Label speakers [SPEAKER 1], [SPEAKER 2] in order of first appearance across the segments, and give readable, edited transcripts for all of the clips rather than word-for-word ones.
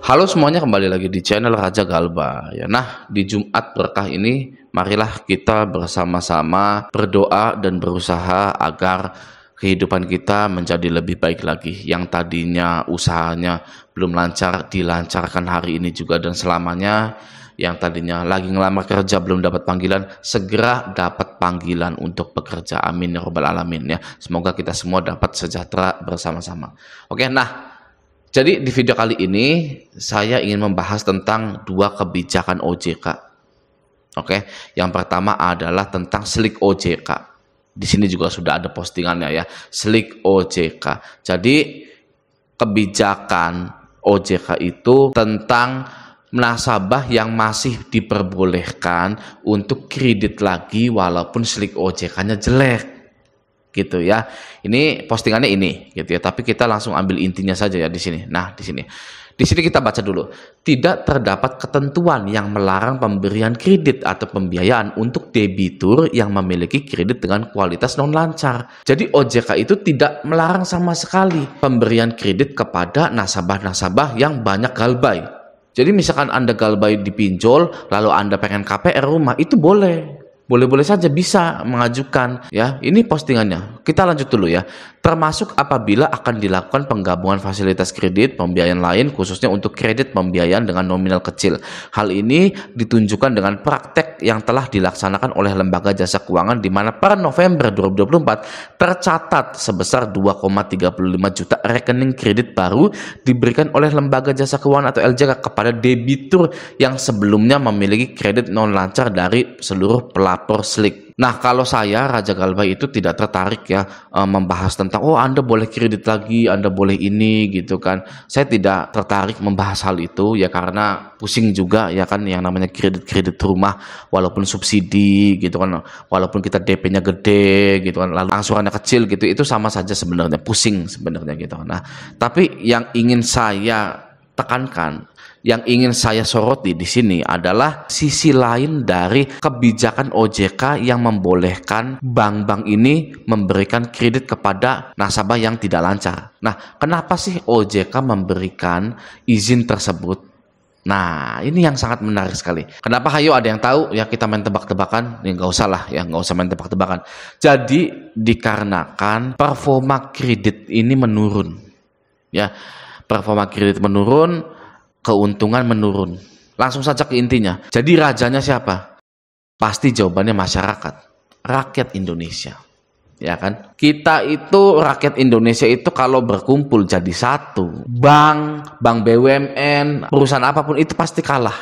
[SPEAKER 1] Halo semuanya, kembali lagi di channel Raja Galba ya. Nah, di Jumat berkah ini marilah kita bersama-sama berdoa dan berusaha agar kehidupan kita menjadi lebih baik lagi. Yang tadinya usahanya belum lancar dilancarkan hari ini juga dan selamanya. Yang tadinya lagi ngelamar kerja belum dapat panggilan, segera dapat panggilan untuk bekerja. Amin ya robbal alamin ya. Semoga kita semua dapat sejahtera bersama-sama. Oke, nah, jadi di video kali ini saya ingin membahas tentang dua kebijakan OJK. Oke, yang pertama adalah tentang Slik OJK. Di sini juga sudah ada postingannya ya, Slik OJK. Jadi kebijakan OJK itu tentang nasabah yang masih diperbolehkan untuk kredit lagi walaupun Slik OJK-nya jelek. Gitu ya. Ini postingannya ini gitu ya, tapi kita langsung ambil intinya saja ya di sini. Nah, di sini kita baca dulu. Tidak terdapat ketentuan yang melarang pemberian kredit atau pembiayaan untuk debitur yang memiliki kredit dengan kualitas non lancar. Jadi OJK itu tidak melarang sama sekali pemberian kredit kepada nasabah-nasabah yang banyak galbay. Jadi misalkan Anda galbay di pinjol, lalu Anda pengen KPR rumah, itu boleh. Boleh-boleh saja bisa mengajukan ya. Ini postingannya. Kita lanjut dulu ya. Termasuk apabila akan dilakukan penggabungan fasilitas kredit pembiayaan lain khususnya untuk kredit pembiayaan dengan nominal kecil. Hal ini ditunjukkan dengan praktek yang telah dilaksanakan oleh lembaga jasa keuangan di mana per November 2024 tercatat sebesar 2,35 juta rekening kredit baru diberikan oleh lembaga jasa keuangan atau LJK kepada debitur yang sebelumnya memiliki kredit non lancar dari seluruh pelapor Slik. Nah, kalau saya Raja Galba itu tidak tertarik ya membahas tentang Anda boleh kredit lagi, Anda boleh ini gitu kan. Saya tidak tertarik membahas hal itu ya karena pusing juga ya kan yang namanya kredit rumah walaupun subsidi gitu kan, walaupun kita DP-nya gede gitu kan, lalu angsurannya kecil gitu, itu sama saja sebenarnya, pusing sebenarnya gitu. Nah, tapi yang ingin saya tekankan, yang ingin saya soroti di sini adalah sisi lain dari kebijakan OJK yang membolehkan bank-bank ini memberikan kredit kepada nasabah yang tidak lancar. Nah, kenapa sih OJK memberikan izin tersebut? Nah, ini yang sangat menarik sekali. Kenapa? Hayo, ada yang tahu? Ya, kita main tebak-tebakan. Ya, nggak usah lah, ya nggak usah main tebak-tebakan. Jadi, dikarenakan performa kredit ini menurun. Ya, performa kredit menurun, keuntungan menurun. Langsung saja ke intinya. Jadi rajanya siapa? Pasti jawabannya masyarakat, rakyat Indonesia. Ya kan? Kita itu rakyat Indonesia itu kalau berkumpul jadi satu, bank BUMN, perusahaan apapun itu pasti kalah.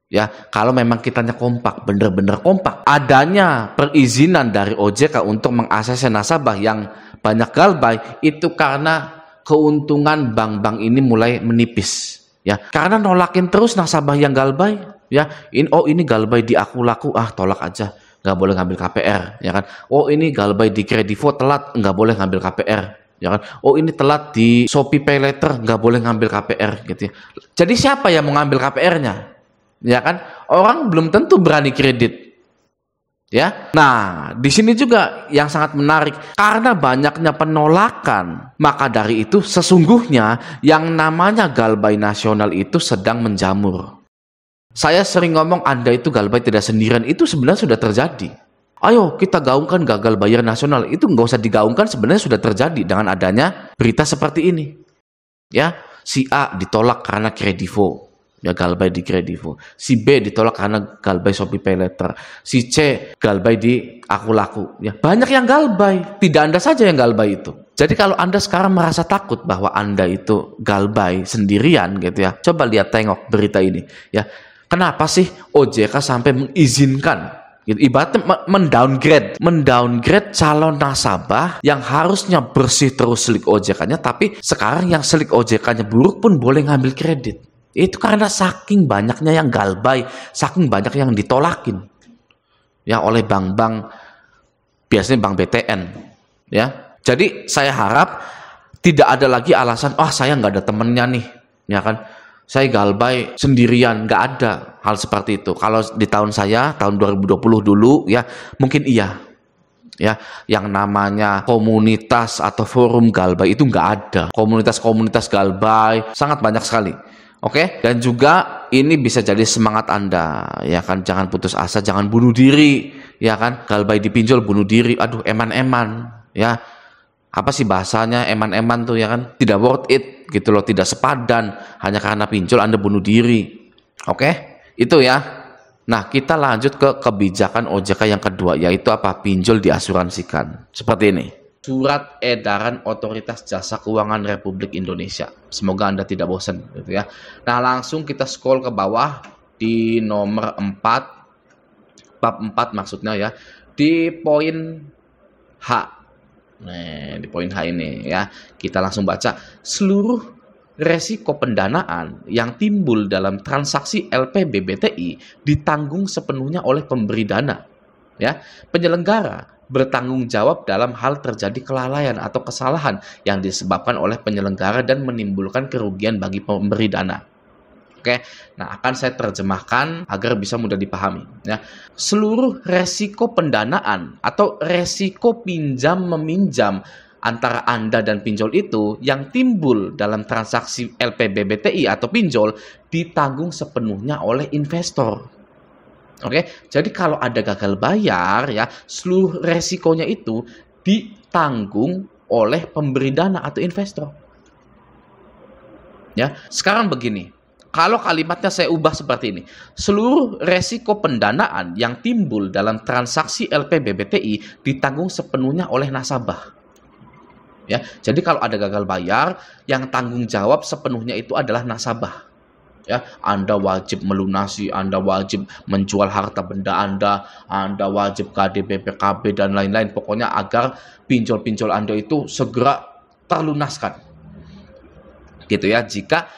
[SPEAKER 1] Ya, kalau memang kitanya kompak, bener-bener kompak. Adanya perizinan dari OJK untuk mengakses nasabah yang banyak galbay itu karena keuntungan bank-bank ini mulai menipis. Ya, karena nolakin terus nasabah yang galbay, ya. Ini galbay di Aku Laku, tolak aja, nggak boleh ngambil KPR, ya kan. Ini galbay di Kredivo telat, nggak boleh ngambil KPR, ya kan. Ini telat di Shopee Pay Later, nggak boleh ngambil KPR, gitu ya. Jadi siapa yang mau ngambil KPR-nya, ya kan? Orang belum tentu berani kredit. Ya, nah di sini juga yang sangat menarik karena banyaknya penolakan, maka dari itu sesungguhnya yang namanya galbay nasional itu sedang menjamur. Saya sering ngomong Anda itu galbay tidak sendirian, itu sebenarnya sudah terjadi. Ayo kita gaungkan gagal bayar nasional, itu nggak usah digaungkan, sebenarnya sudah terjadi dengan adanya berita seperti ini. Ya, si A ditolak karena Kredivo. Ya, galbay di Kredivo. Si B ditolak karena galbay Shopee Pay Later. Si C galbay di Aku Laku. Ya, banyak yang galbay. Tidak Anda saja yang galbay itu. Jadi kalau Anda sekarang merasa takut bahwa Anda itu galbay sendirian gitu ya, coba lihat, tengok berita ini. Ya, kenapa sih OJK sampai mengizinkan? Gitu, ibaratnya mendowngrade calon nasabah yang harusnya bersih terus Slik OJK-nya, tapi sekarang yang Slik OJK-nya buruk pun boleh ngambil kredit. Itu karena saking banyaknya yang galbay, saking banyak yang ditolakin ya oleh bank-bank, biasanya bank BTN ya. Jadi saya harap tidak ada lagi alasan saya nggak ada temennya nih, ya kan, saya galbay sendirian. Nggak ada hal seperti itu. Kalau di tahun saya tahun 2020 dulu ya mungkin iya ya, yang namanya komunitas atau forum galbay itu nggak ada. Komunitas-komunitas galbay sangat banyak sekali. Oke, dan juga ini bisa jadi semangat Anda, ya kan? Jangan putus asa, jangan bunuh diri, ya kan? Galbay dipinjol bunuh diri, aduh eman-eman, ya. Apa sih bahasanya eman-eman tuh, ya kan? Tidak worth it gitu loh, tidak sepadan, hanya karena pinjol Anda bunuh diri. Oke, itu ya. Nah, kita lanjut ke kebijakan OJK yang kedua, yaitu apa? Pinjol diasuransikan. Seperti ini. Surat Edaran Otoritas Jasa Keuangan Republik Indonesia. Semoga Anda tidak bosan gitu ya. Nah, langsung kita scroll ke bawah di nomor 4, bab 4 maksudnya ya, di poin H. Nah, di poin H ini ya, kita langsung baca. Seluruh resiko pendanaan yang timbul dalam transaksi LPBBTI ditanggung sepenuhnya oleh pemberi dana. Ya, penyelenggara bertanggung jawab dalam hal terjadi kelalaian atau kesalahan yang disebabkan oleh penyelenggara dan menimbulkan kerugian bagi pemberi dana. Oke, nah akan saya terjemahkan agar bisa mudah dipahami. Ya, seluruh resiko pendanaan atau resiko pinjam meminjam antara Anda dan pinjol itu yang timbul dalam transaksi LPBBTI atau pinjol ditanggung sepenuhnya oleh investor. Oke, jadi kalau ada gagal bayar ya, seluruh resikonya itu ditanggung oleh pemberi dana atau investor. Ya, sekarang begini. Kalau kalimatnya saya ubah seperti ini. Seluruh resiko pendanaan yang timbul dalam transaksi LPBBTI ditanggung sepenuhnya oleh nasabah. Ya, jadi kalau ada gagal bayar, yang tanggung jawab sepenuhnya itu adalah nasabah. Ya, Anda wajib melunasi, Anda wajib menjual harta benda Anda wajib KDP, PKB, dan lain-lain. Pokoknya agar pinjol-pinjol Anda itu segera terlunaskan. Gitu ya, jika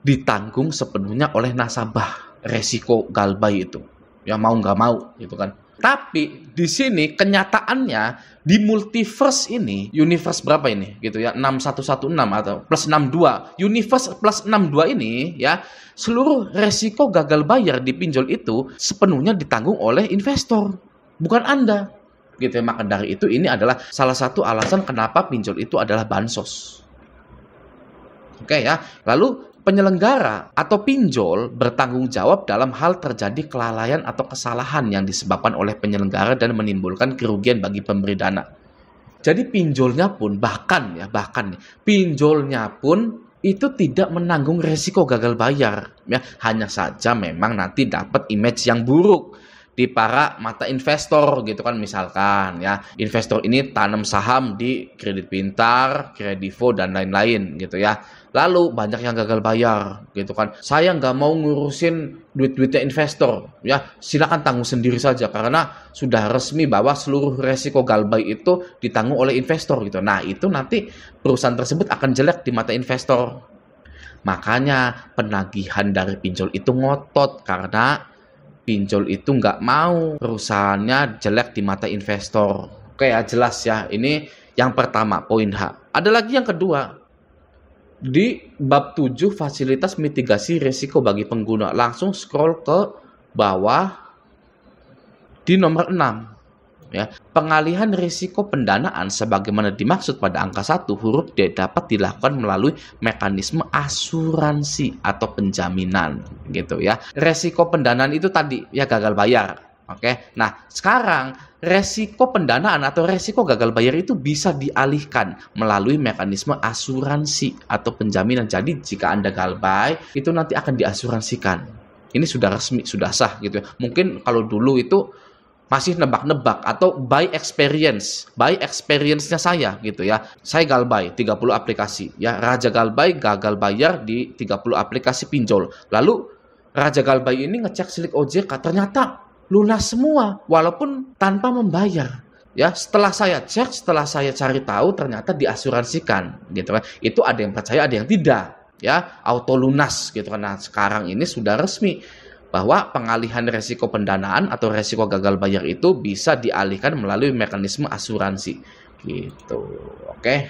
[SPEAKER 1] ditanggung sepenuhnya oleh nasabah resiko galbay itu. Ya mau nggak mau, gitu kan. Tapi di sini kenyataannya di multiverse ini, universe berapa ini gitu ya, 6116 atau plus 62, universe plus 62 ini ya, seluruh resiko gagal bayar di pinjol itu sepenuhnya ditanggung oleh investor, bukan Anda. Gitu ya, maka dari itu ini adalah salah satu alasan kenapa pinjol itu adalah bansos. Oke ya, lalu penyelenggara atau pinjol bertanggung jawab dalam hal terjadi kelalaian atau kesalahan yang disebabkan oleh penyelenggara dan menimbulkan kerugian bagi pemberi dana. Jadi pinjolnya pun bahkan pinjolnya pun itu tidak menanggung resiko gagal bayar ya, hanya saja memang nanti dapat image yang buruk di para mata investor gitu kan, misalkan ya investor ini tanam saham di Kredit Pintar, Kredivo dan lain-lain gitu ya. Lalu banyak yang gagal bayar gitu kan. Saya nggak mau ngurusin duit-duitnya investor ya, silakan tanggung sendiri saja karena sudah resmi bahwa seluruh resiko galbay itu ditanggung oleh investor gitu. Nah, itu nanti perusahaan tersebut akan jelek di mata investor. Makanya penagihan dari pinjol itu ngotot karena pinjol itu nggak mau perusahaannya jelek di mata investor. Oke ya, jelas ya. Ini yang pertama, poin H. Ada lagi yang kedua. Di bab 7 fasilitas mitigasi risiko bagi pengguna. Langsung scroll ke bawah di nomor 6. Ya, pengalihan risiko pendanaan sebagaimana dimaksud pada angka 1 huruf D dapat dilakukan melalui mekanisme asuransi atau penjaminan gitu ya. Risiko pendanaan itu tadi ya gagal bayar. Oke. Nah, sekarang resiko pendanaan atau resiko gagal bayar itu bisa dialihkan melalui mekanisme asuransi atau penjaminan. Jadi jika Anda galbay itu nanti akan diasuransikan. Ini sudah resmi, sudah sah gitu ya. Mungkin kalau dulu itu masih nebak-nebak atau by experience-nya saya gitu ya. Saya galbay 30 aplikasi ya. Raja galbay gagal bayar di 30 aplikasi pinjol. Lalu Raja galbay ini ngecek silik OJK, ternyata lunas semua walaupun tanpa membayar. Ya, setelah saya cek, setelah saya cari tahu ternyata diasuransikan gitu kan. Itu ada yang percaya, ada yang tidak. Ya, auto lunas gitu kan. Nah, sekarang ini sudah resmi bahwa pengalihan resiko pendanaan atau resiko gagal bayar itu bisa dialihkan melalui mekanisme asuransi gitu. Oke.